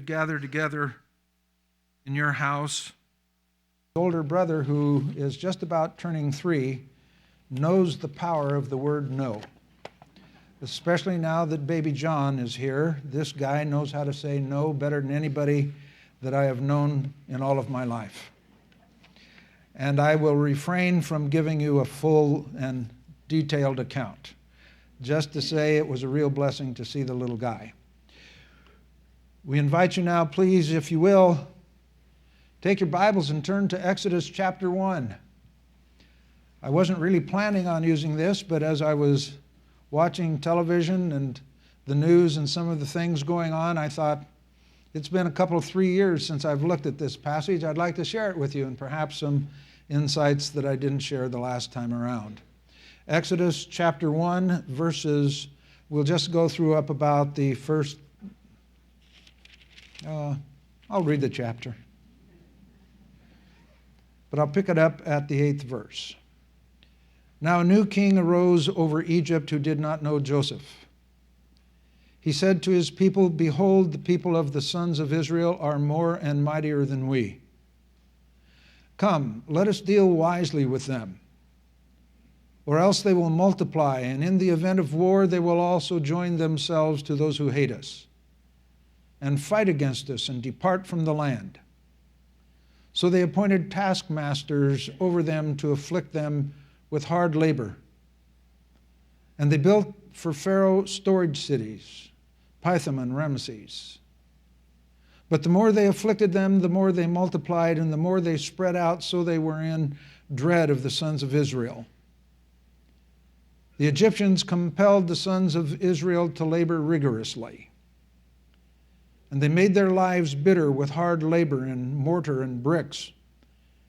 gather together in your house. Older brother, who is just about turning 3, knows the power of the word no. Especially now that baby John is here, this guy knows how to say no better than anybody that I have known in all of my life. And I will refrain from giving you a full and detailed account, just to say it was a real blessing to see the little guy. We invite you now, please, if you will, take your Bibles and turn to Exodus chapter 1. I wasn't really planning on using this, but as I was watching television and the news and some of the things going on, I thought, it's been a couple of 3 years since I've looked at this passage. I'd like to share it with you and perhaps some insights that I didn't share the last time around. Exodus chapter 1, verses, we'll just go through up about the first, I'll read the chapter. But I'll pick it up at the 8th verse. Now a new king arose over Egypt who did not know Joseph. He said to his people, "Behold, the people of the sons of Israel are more and mightier than we. Come, let us deal wisely with them, or else they will multiply, and in the event of war they will also join themselves to those who hate us, and fight against us and depart from the land." So they appointed taskmasters over them to afflict them with hard labor. And they built for Pharaoh storage cities, Pithom and Ramesses. But the more they afflicted them, the more they multiplied, and the more they spread out, so they were in dread of the sons of Israel. The Egyptians compelled the sons of Israel to labor rigorously. And they made their lives bitter with hard labor in mortar and bricks,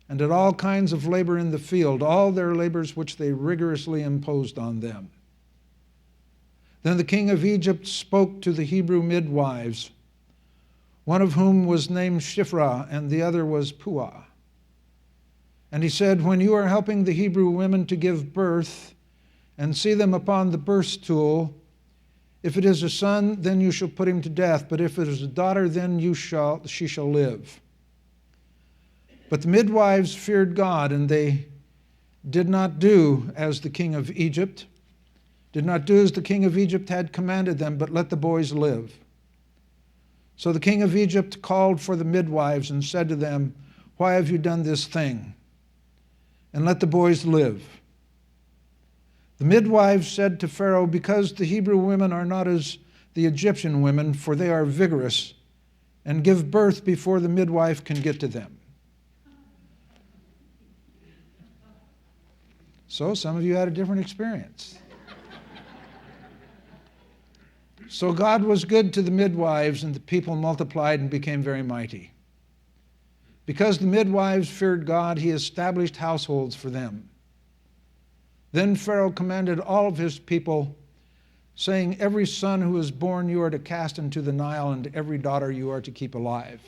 and did all kinds of labor in the field, all their labors which they rigorously imposed on them. Then the king of Egypt spoke to the Hebrew midwives, one of whom was named Shiphrah, and the other was Puah. And he said, "When you are helping the Hebrew women to give birth, and see them upon the birth stool, if it is a son, then you shall put him to death, but if it is a daughter, then she shall live." But the midwives feared God, and they did not do as the king of Egypt had commanded them, but let the boys live. So the king of Egypt called for the midwives and said to them, "Why have you done this thing? And let the boys live." The midwives said to Pharaoh, "Because the Hebrew women are not as the Egyptian women, for they are vigorous and give birth before the midwife can get to them." So some of you had a different experience. So God was good to the midwives, and the people multiplied and became very mighty. Because the midwives feared God, he established households for them. Then Pharaoh commanded all of his people, saying, "Every son who is born you are to cast into the Nile, and every daughter you are to keep alive."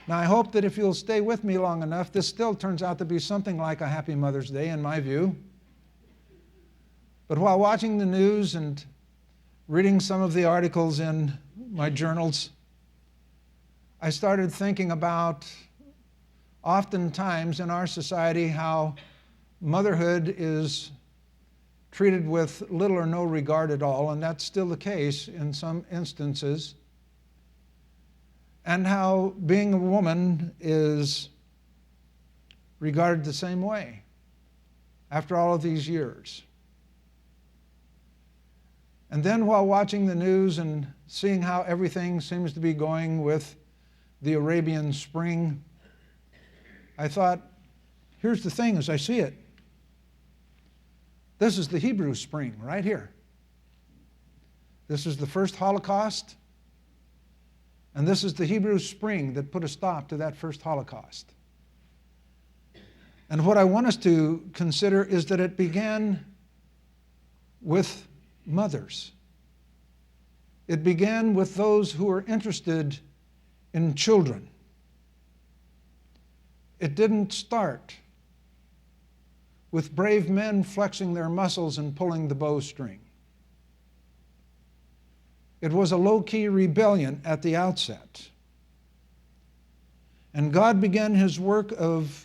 Now I hope that if you'll stay with me long enough, this still turns out to be something like a Happy Mother's Day in my view. But while watching the news and reading some of the articles in my journals, I started thinking about oftentimes in our society how motherhood is treated with little or no regard at all, and that's still the case in some instances, and how being a woman is regarded the same way after all of these years. And then while watching the news and seeing how everything seems to be going with the Arabian Spring, I thought, here's the thing as I see it. This is the Hebrew Spring right here. This is the first Holocaust, and this is the Hebrew Spring that put a stop to that first Holocaust. And what I want us to consider is that it began with mothers. It began with those who were interested in children. It didn't start with brave men flexing their muscles and pulling the bowstring. It was a low-key rebellion at the outset. And God began his work of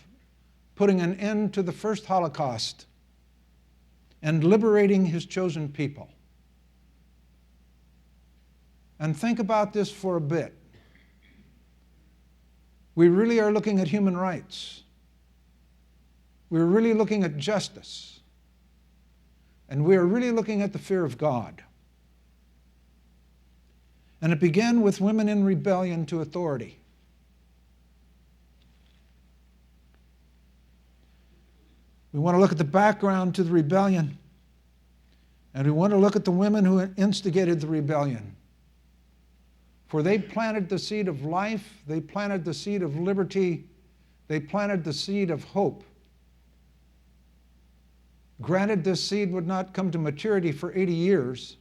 putting an end to the first Holocaust and liberating his chosen people. And think about this for a bit. We really are looking at human rights. We're really looking at justice. And we are really looking at the fear of God. And it began with women in rebellion to authority. We want to look at the background to the rebellion. And we want to look at the women who instigated the rebellion. For they planted the seed of life, they planted the seed of liberty, they planted the seed of hope. Granted, this seed would not come to maturity for 80 years,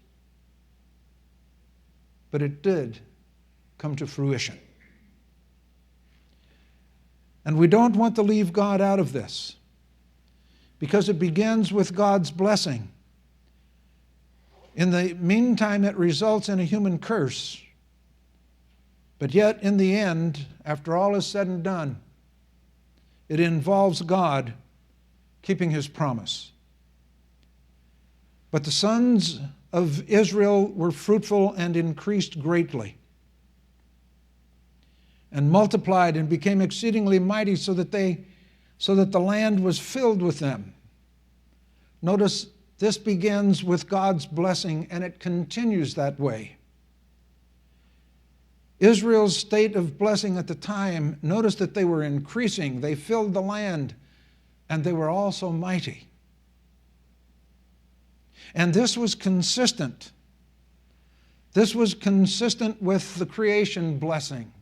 but it did come to fruition. And we don't want to leave God out of this, because it begins with God's blessing. In the meantime, it results in a human curse. But yet, in the end, after all is said and done, it involves God keeping his promise. But the sons of Israel were fruitful and increased greatly, and multiplied and became exceedingly mighty, so that the land was filled with them. Notice this begins with God's blessing, and it continues that way. Israel's state of blessing at the time, notice that they were increasing, they filled the land, and they were also mighty. And this was consistent. This was consistent with the creation blessing,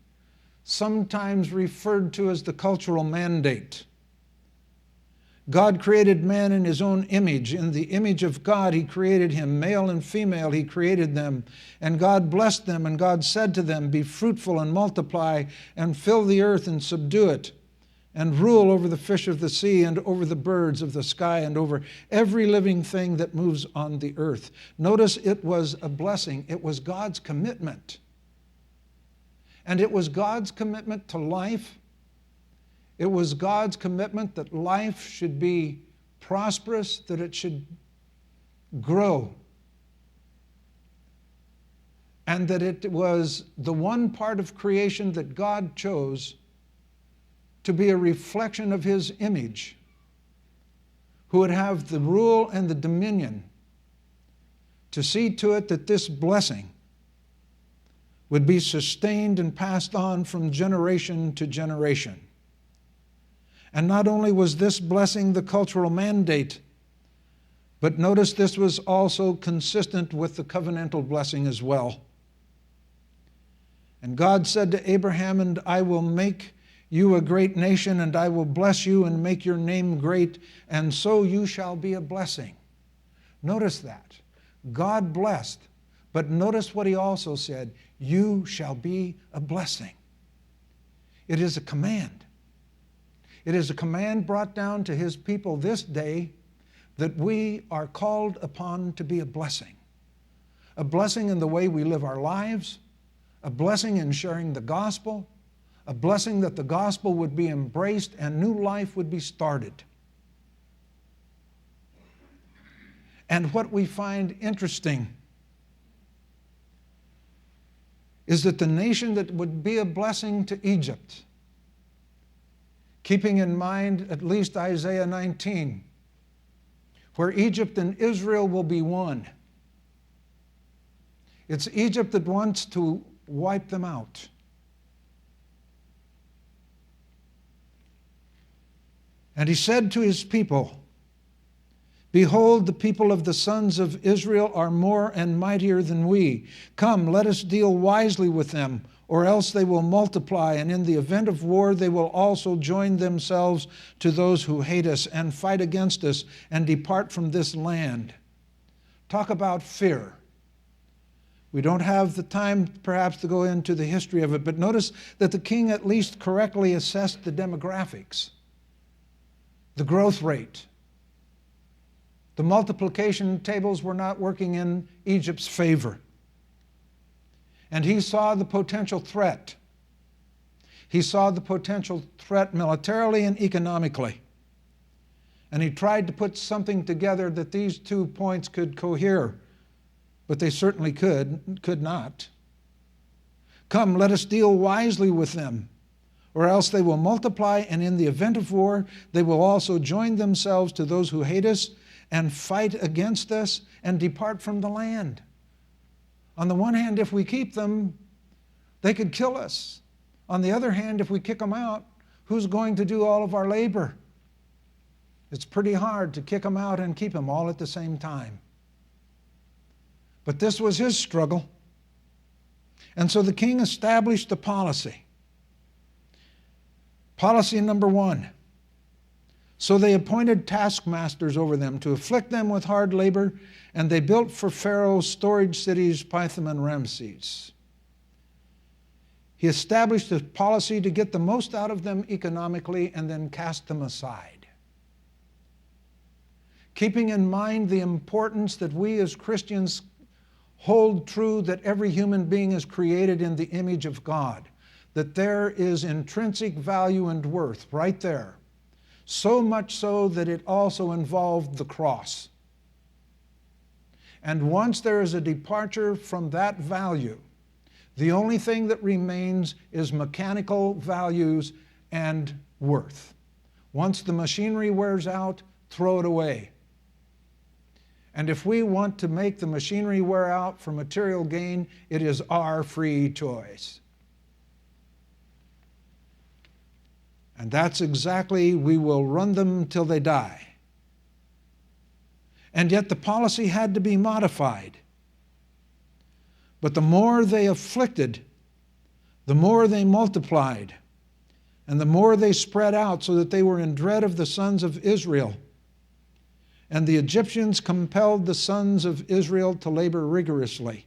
sometimes referred to as the cultural mandate. God created man in his own image. In the image of God, he created him. Male and female, he created them. And God blessed them, and God said to them, "Be fruitful and multiply, and fill the earth and subdue it, and rule over the fish of the sea, and over the birds of the sky, and over every living thing that moves on the earth." Notice it was a blessing. It was God's commitment. And it was God's commitment to life. It was God's commitment that life should be prosperous, that it should grow, and that it was the one part of creation that God chose to be a reflection of his image, who would have the rule and the dominion to see to it that this blessing would be sustained and passed on from generation to generation. And not only was this blessing the cultural mandate, but notice this was also consistent with the covenantal blessing as well. And God said to Abraham, "And I will make you a great nation, and I will bless you and make your name great, and so you shall be a blessing." Notice that. God blessed, but notice what he also said, "You shall be a blessing." It is a command. It is a command brought down to his people this day that we are called upon to be a blessing. A blessing in the way we live our lives, a blessing in sharing the gospel, a blessing that the gospel would be embraced and new life would be started. And what we find interesting is that the nation that would be a blessing to Egypt, keeping in mind at least Isaiah 19, where Egypt and Israel will be one. It's Egypt that wants to wipe them out. And he said to his people, "Behold, the people of the sons of Israel are more and mightier than we. Come, let us deal wisely with them, or else they will multiply, and in the event of war they will also join themselves to those who hate us and fight against us and depart from this land." Talk about fear. We don't have the time perhaps to go into the history of it, but notice that the king at least correctly assessed the demographics, the growth rate. The multiplication tables were not working in Egypt's favor. And he saw the potential threat. He saw the potential threat militarily and economically. And he tried to put something together that these 2 points could cohere. But they certainly could not. Come, let us deal wisely with them, or else they will multiply, and in the event of war, they will also join themselves to those who hate us and fight against us and depart from the land. On the one hand, if we keep them, they could kill us. On the other hand, if we kick them out, who's going to do all of our labor? It's pretty hard to kick them out and keep them all at the same time. But this was his struggle. And so the king established a policy. Policy number 1. So they appointed taskmasters over them to afflict them with hard labor, and they built for Pharaoh storage cities, Pithom and Ramses. He established a policy to get the most out of them economically and then cast them aside. Keeping in mind the importance that we as Christians hold true that every human being is created in the image of God, that there is intrinsic value and worth right there, so much so that it also involved the cross. And once there is a departure from that value, the only thing that remains is mechanical values and worth. Once the machinery wears out, throw it away. And if we want to make the machinery wear out for material gain, it is our free choice. And that's exactly, we will run them till they die. And yet the policy had to be modified. But the more they afflicted, the more they multiplied, and the more they spread out so that they were in dread of the sons of Israel. And the Egyptians compelled the sons of Israel to labor rigorously.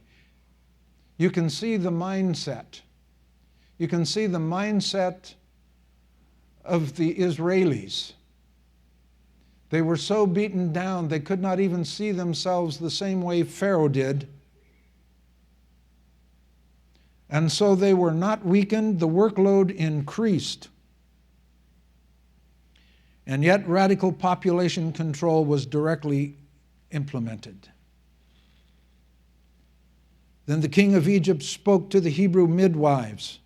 You can see the mindset. You can see the mindset of the Israelis. They were so beaten down, they could not even see themselves the same way Pharaoh did. And so they were not weakened, the workload increased. And yet radical population control was directly implemented. Then the king of Egypt spoke to the Hebrew midwives,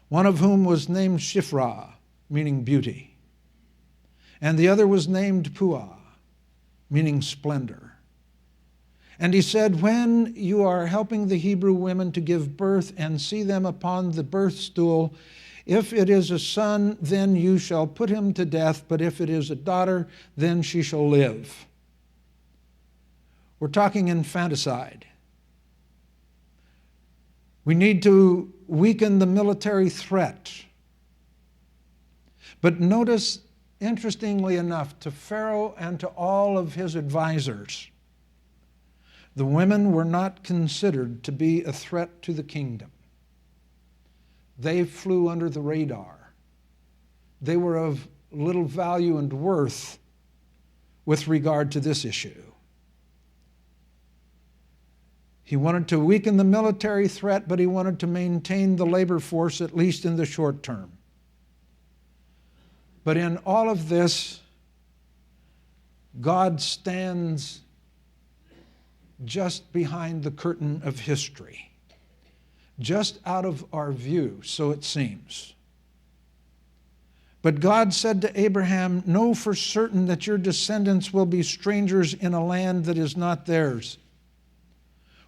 one of whom was named Shiphrah, meaning beauty, and the other was named Puah, meaning splendor. And he said, when you are helping the Hebrew women to give birth and see them upon the birth stool, if it is a son, then you shall put him to death, but if it is a daughter, then she shall live. We're talking infanticide. We need to weaken the military threat. But notice, interestingly enough, to Pharaoh and to all of his advisors, the women were not considered to be a threat to the kingdom. They flew under the radar. They were of little value and worth with regard to this issue. He wanted to weaken the military threat, but he wanted to maintain the labor force, at least in the short term. But in all of this, God stands just behind the curtain of history, just out of our view, so it seems. But God said to Abraham, know for certain that your descendants will be strangers in a land that is not theirs,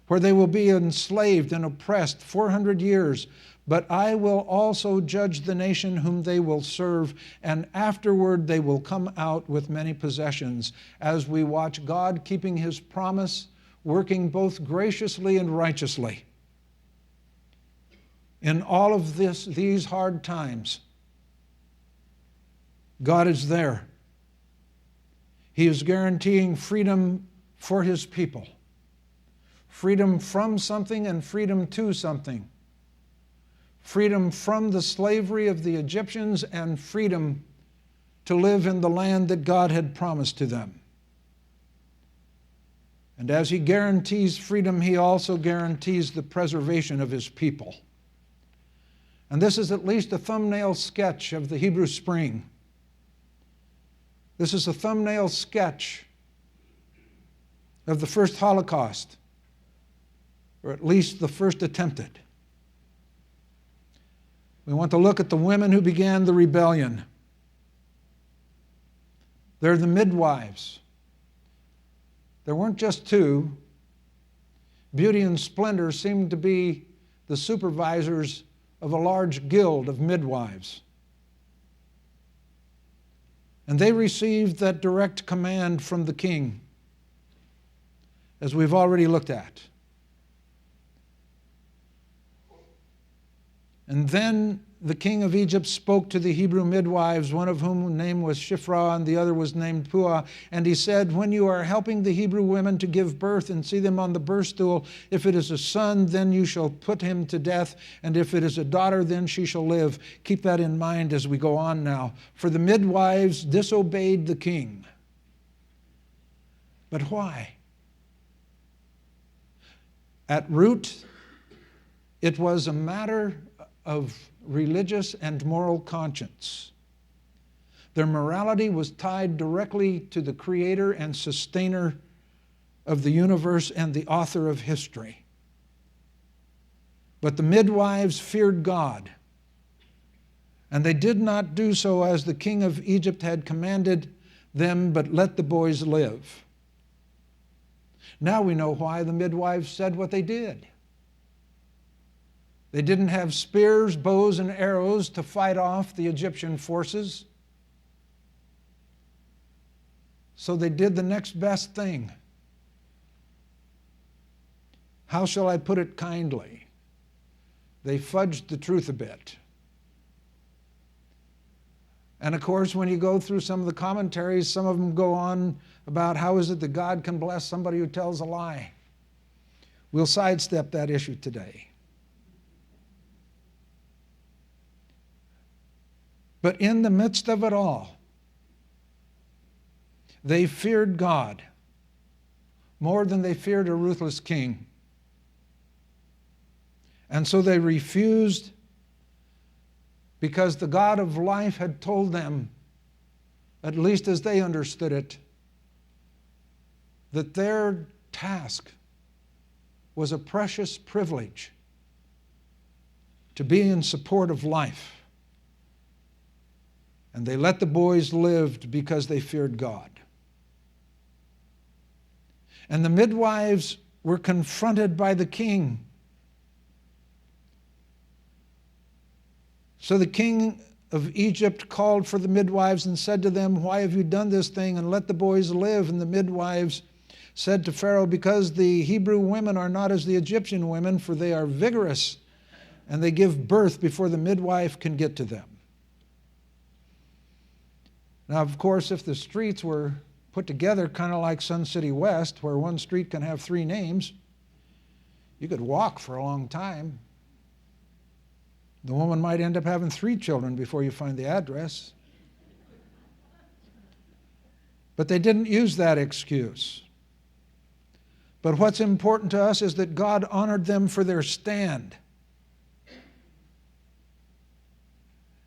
where they will be enslaved and oppressed 400 years. But I will also judge the nation whom they will serve, and afterward they will come out with many possessions, as we watch God keeping his promise, working both graciously and righteously. In all of these hard times, God is there. He is guaranteeing freedom for his people. Freedom from something and freedom to something. Freedom from the slavery of the Egyptians and freedom to live in the land that God had promised to them. And as he guarantees freedom, he also guarantees the preservation of his people. And this is at least a thumbnail sketch of the Hebrew Spring. This is a thumbnail sketch of the first Holocaust, or at least the first attempted. We want to look at the women who began the rebellion. They're the midwives. There weren't just two. Beauty and Splendor seemed to be the supervisors of a large guild of midwives. And they received that direct command from the king, as we've already looked at. And then the king of Egypt spoke to the Hebrew midwives, one of whom name was Shiphrah and the other was named Puah. And he said, when you are helping the Hebrew women to give birth and see them on the birth stool, if it is a son, then you shall put him to death. And if it is a daughter, then she shall live. Keep that in mind as we go on now. For the midwives disobeyed the king. But why? At root, it was a matter of religious and moral conscience. Their morality was tied directly to the creator and sustainer of the universe and the author of history. But the midwives feared God, and they did not do so as the king of Egypt had commanded them, but let the boys live. Now we know why the midwives said what they did. They didn't have spears, bows, and arrows to fight off the Egyptian forces. So they did the next best thing. How shall I put it kindly? They fudged the truth a bit. And of course, when you go through some of the commentaries, some of them go on about how is it that God can bless somebody who tells a lie. We'll sidestep that issue today. But in the midst of it all, they feared God more than they feared a ruthless king. And so they refused because the God of life had told them, at least as they understood it, that their task was a precious privilege to be in support of life. And they let the boys live because they feared God. And the midwives were confronted by the king. So the king of Egypt called for the midwives and said to them, why have you done this thing and let the boys live? And the midwives said to Pharaoh, because the Hebrew women are not as the Egyptian women, for they are vigorous, and they give birth before the midwife can get to them. Now, of course, if the streets were put together kind of like Sun City West, where one street can have 3 names, you could walk for a long time. The woman might end up having 3 children before you find the address. But they didn't use that excuse. But what's important to us is that God honored them for their stand.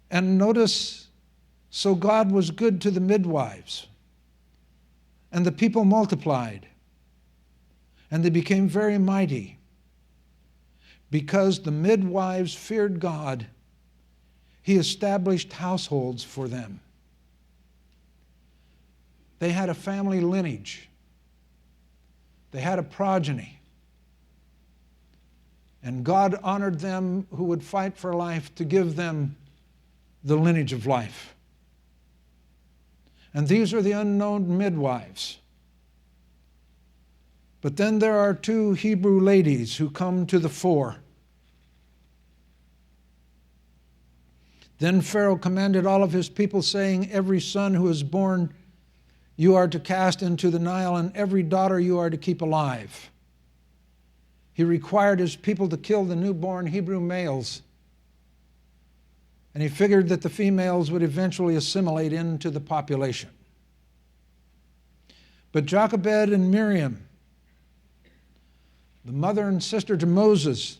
And notice, so God was good to the midwives, and the people multiplied, and they became very mighty. Because the midwives feared God, He established households for them. They had a family lineage. They had a progeny. And God honored them who would fight for life to give them the lineage of life. And these are the unknown midwives. But then there are 2 Hebrew ladies who come to the fore. Then Pharaoh commanded all of his people, saying, every son who is born you are to cast into the Nile, and every daughter you are to keep alive. He required his people to kill the newborn Hebrew males. And he figured that the females would eventually assimilate into the population. But Jochebed and Miriam, the mother and sister to Moses,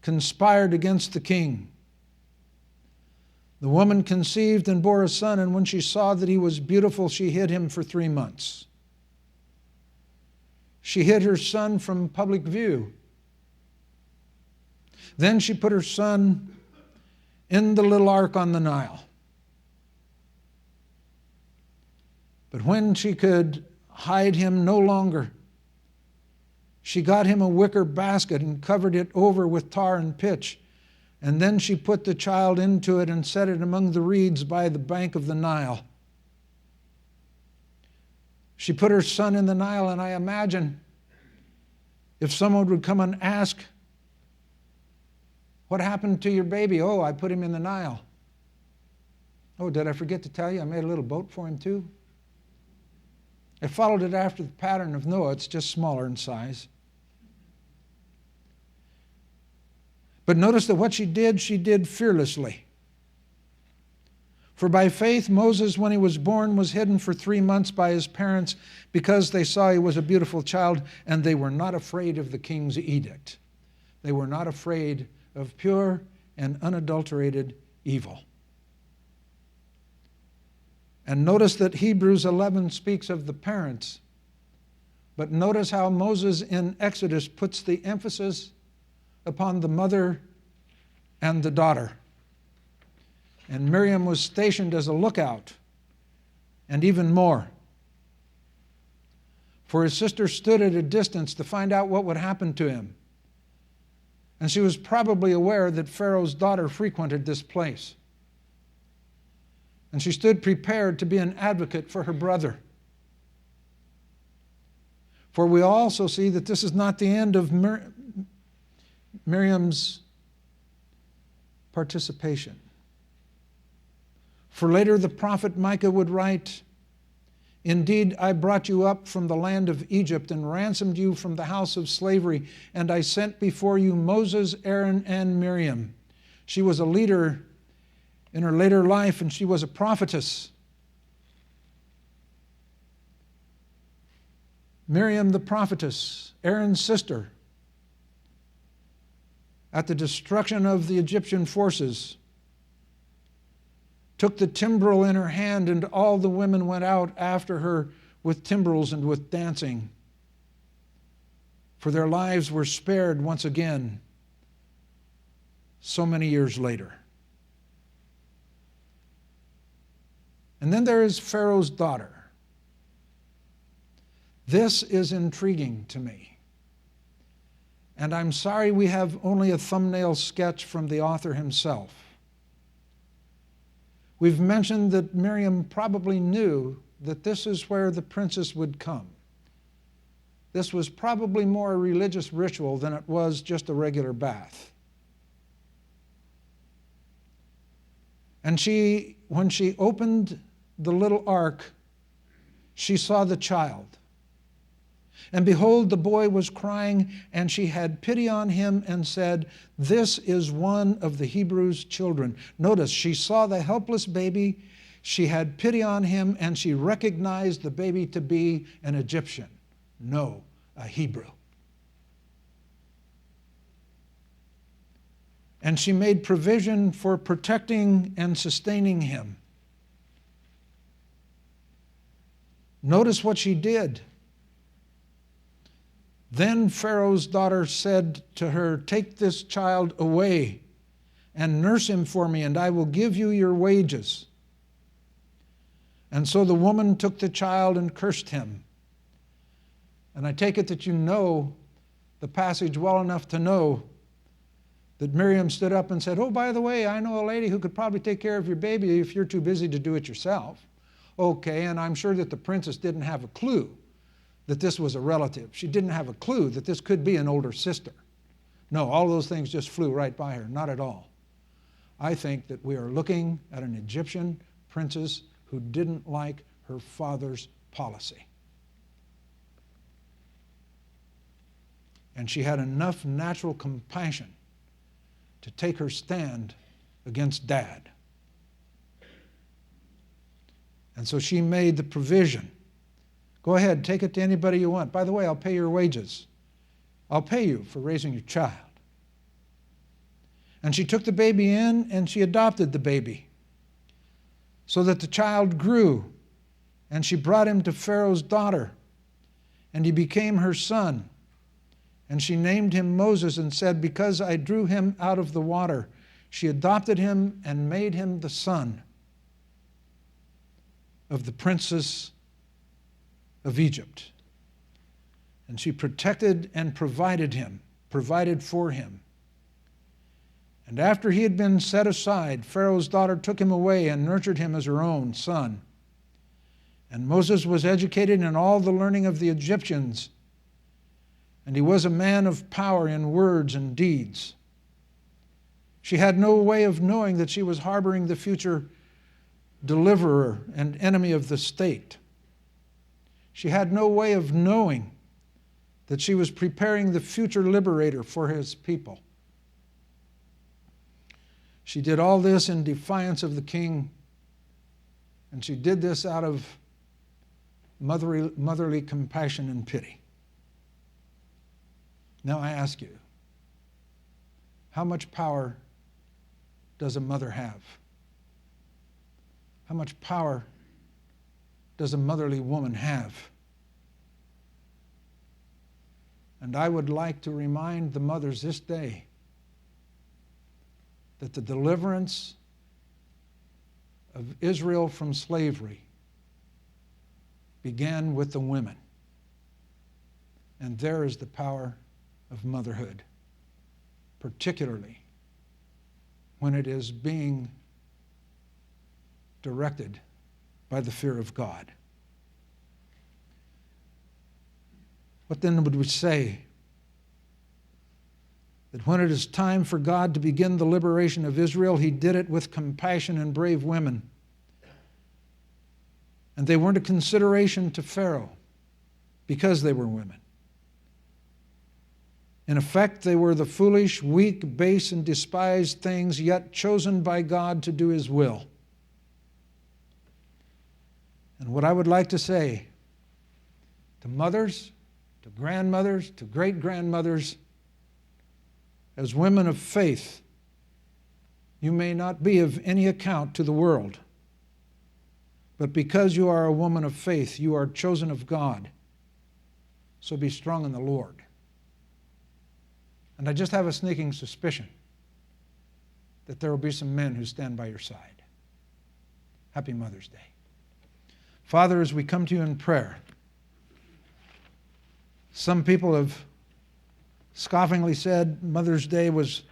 conspired against the king. The woman conceived and bore a son, and when she saw that he was beautiful, she hid him for 3 months. She hid her son from public view. Then she put her son in the little ark on the Nile. But when she could hide him no longer, she got him a wicker basket and covered it over with tar and pitch. And then she put the child into it and set it among the reeds by the bank of the Nile. She put her son in the Nile, and I imagine if someone would come and ask, "What happened to your baby?" "Oh, I put him in the Nile." "Oh, did I forget to tell you I made a little boat for him too?" I followed it after the pattern of Noah. It's just smaller in size. But notice that what she did fearlessly. For by faith, Moses, when he was born, was hidden for 3 months by his parents because they saw he was a beautiful child, and they were not afraid of the king's edict. They were not afraid of pure and unadulterated evil. And notice that Hebrews 11 speaks of the parents. But notice how Moses in Exodus puts the emphasis upon the mother and the daughter. And Miriam was stationed as a lookout, and even more. For his sister stood at a distance to find out what would happen to him. And she was probably aware that Pharaoh's daughter frequented this place. And she stood prepared to be an advocate for her brother. For we also see that this is not the end of Miriam's participation. For later the prophet Micah would write, "Indeed, I brought you up from the land of Egypt and ransomed you from the house of slavery, and I sent before you Moses, Aaron, and Miriam." She was a leader in her later life, and she was a prophetess. Miriam the prophetess, Aaron's sister, at the destruction of the Egyptian forces, took the timbrel in her hand, and all the women went out after her with timbrels and with dancing. For their lives were spared once again so many years later. And then there is Pharaoh's daughter. This is intriguing to me. And I'm sorry we have only a thumbnail sketch from the author himself. We've mentioned that Miriam probably knew that this is where the princess would come. This was probably more a religious ritual than it was just a regular bath. And when she opened the little ark, she saw the child. And behold, the boy was crying, and she had pity on him and said, "This is one of the Hebrews' children." Notice, she saw the helpless baby, she had pity on him, and she recognized the baby to be an Egyptian. No, a Hebrew. And she made provision for protecting and sustaining him. Notice what she did. Then Pharaoh's daughter said to her, "Take this child away and nurse him for me, and I will give you your wages." And so the woman took the child and cursed him. And I take it that you know the passage well enough to know that Miriam stood up and said, "Oh, by the way, I know a lady who could probably take care of your baby if you're too busy to do it yourself." Okay, and I'm sure that the princess didn't have a clue that this was a relative. She didn't have a clue that this could be an older sister. No, all those things just flew right by her. Not at all. I think that we are looking at an Egyptian princess who didn't like her father's policy. And she had enough natural compassion to take her stand against Dad. And so she made the provision. Go ahead, take it to anybody you want. By the way, I'll pay your wages. I'll pay you for raising your child. And she took the baby in and she adopted the baby, so that the child grew, and she brought him to Pharaoh's daughter, and he became her son. And she named him Moses and said, because I drew him out of the water. She adopted him and made him the son of the princess of Egypt. And she protected and provided for him. And after he had been set aside, Pharaoh's daughter took him away and nurtured him as her own son. And Moses was educated in all the learning of the Egyptians, and he was a man of power in words and deeds. She had no way of knowing that she was harboring the future deliverer and enemy of the state. She had no way of knowing that she was preparing the future liberator for his people. She did all this in defiance of the king, and she did this out of motherly compassion and pity. Now I ask you, how much power does a mother have? How much power does a motherly woman have? And I would like to remind the mothers this day that the deliverance of Israel from slavery began with the women. And there is the power of motherhood, particularly when it is being directed by the fear of God. What then would we say? That when it is time for God to begin the liberation of Israel, he did it with compassion and brave women. And they weren't a consideration to Pharaoh because they were women. In effect, they were the foolish, weak, base, and despised things, yet chosen by God to do his will. And what I would like to say to mothers, to grandmothers, to great-grandmothers, as women of faith, you may not be of any account to the world, but because you are a woman of faith, you are chosen of God. So be strong in the Lord. And I just have a sneaking suspicion that there will be some men who stand by your side. Happy Mother's Day. Father, as we come to you in prayer, some people have scoffingly said Mother's Day was